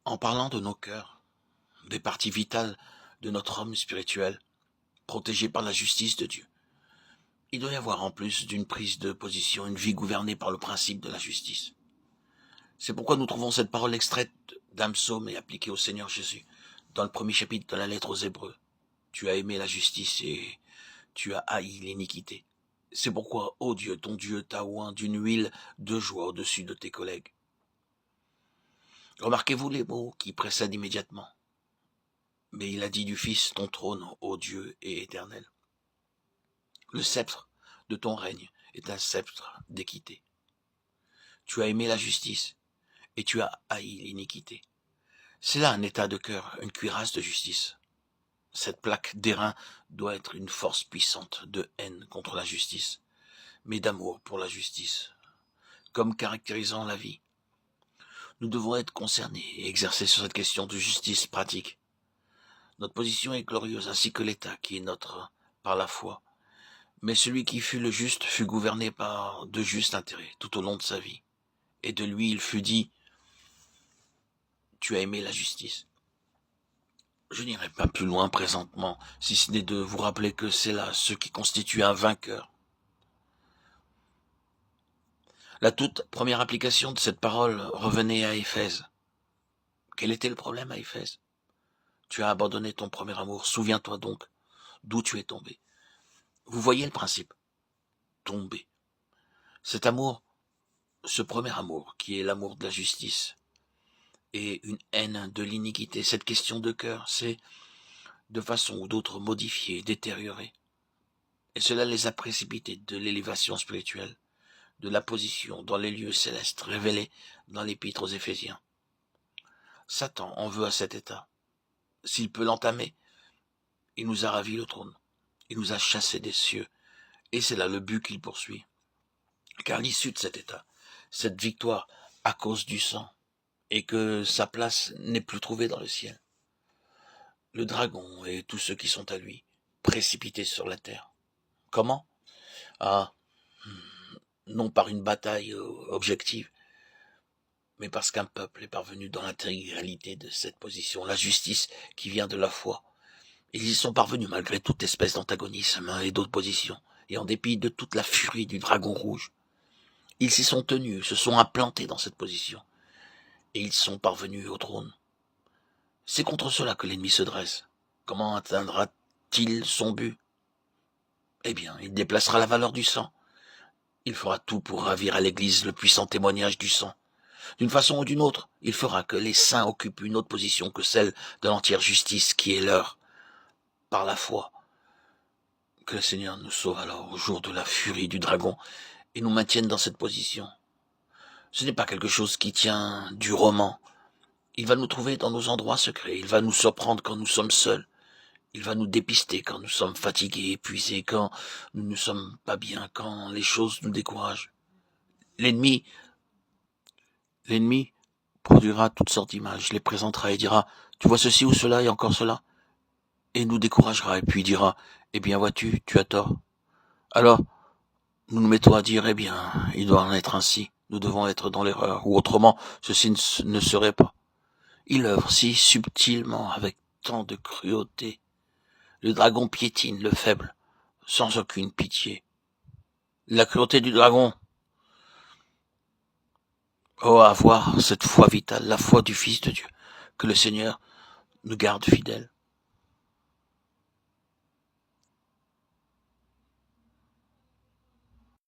En parlant de nos cœurs, des parties vitales de notre homme spirituel, protégé par la justice de Dieu, il doit y avoir en plus d'une prise de position une vie gouvernée par le principe de la justice. C'est pourquoi nous trouvons cette parole extraite d'un psaume et appliquée au Seigneur Jésus, dans le premier chapitre de la lettre aux Hébreux. Tu as aimé la justice et tu as haï l'iniquité. C'est pourquoi, ô Dieu, ton Dieu t'a oint d'une huile de joie au-dessus de tes collègues. Remarquez-vous les mots qui précèdent immédiatement. Mais il a dit du Fils, ton trône, ô Dieu, est éternel. Le sceptre de ton règne est un sceptre d'équité. Tu as aimé la justice et tu as haï l'iniquité. C'est là un état de cœur, une cuirasse de justice. Cette plaque d'airain doit être une force puissante de haine contre la justice, mais d'amour pour la justice, comme caractérisant la vie. Nous devons être concernés et exercer sur cette question de justice pratique. Notre position est glorieuse, ainsi que l'état qui est notre par la foi. Mais celui qui fut le juste fut gouverné par de justes intérêts tout au long de sa vie. Et de lui il fut dit, tu as aimé la justice. Je n'irai pas plus loin présentement, si ce n'est de vous rappeler que c'est là ce qui constitue un vainqueur. La toute première application de cette parole revenait à Éphèse. Quel était le problème à Éphèse? Tu as abandonné ton premier amour, souviens-toi donc d'où tu es tombé. Vous voyez le principe? Tomber. Cet amour, ce premier amour, qui est l'amour de la justice, et une haine de l'iniquité, cette question de cœur, c'est de façon ou d'autre modifiée, détériorée. Et cela les a précipités de l'élévation spirituelle, de la position dans les lieux célestes révélés dans l'épître aux Éphésiens. Satan en veut à cet état. S'il peut l'entamer, il nous a ravi le trône, il nous a chassés des cieux, et c'est là le but qu'il poursuit. Car l'issue de cet état, cette victoire à cause du sang, et que sa place n'est plus trouvée dans le ciel. Le dragon et tous ceux qui sont à lui, précipités sur la terre. Comment? Ah, non par une bataille objective, mais parce qu'un peuple est parvenu dans l'intégralité de cette position, la justice qui vient de la foi. Ils y sont parvenus malgré toute espèce d'antagonisme et d'opposition, et en dépit de toute la furie du dragon rouge. Ils s'y sont tenus, se sont implantés dans cette position, et ils sont parvenus au trône. C'est contre cela que l'ennemi se dresse. Comment atteindra-t-il son but? Eh bien, il déplacera la valeur du sang. Il fera tout pour ravir à l'Église le puissant témoignage du sang. D'une façon ou d'une autre, il fera que les saints occupent une autre position que celle de l'entière justice qui est leur, par la foi. Que le Seigneur nous sauve alors au jour de la furie du dragon et nous maintienne dans cette position. Ce n'est pas quelque chose qui tient du roman. Il va nous trouver dans nos endroits secrets, il va nous surprendre quand nous sommes seuls. Il va nous dépister quand nous sommes fatigués, épuisés, quand nous ne sommes pas bien, quand les choses nous découragent. L'ennemi produira toutes sortes d'images, les présentera et dira, tu vois ceci ou cela et encore cela, et nous découragera et puis dira, eh bien vois-tu, tu as tort. Alors, nous nous mettons à dire, eh bien, il doit en être ainsi, nous devons être dans l'erreur, ou autrement, ceci ne serait pas. Il œuvre si subtilement, avec tant de cruauté. Le dragon piétine le faible, sans aucune pitié. La cruauté du dragon. Oh, avoir cette foi vitale, la foi du Fils de Dieu, que le Seigneur nous garde fidèles.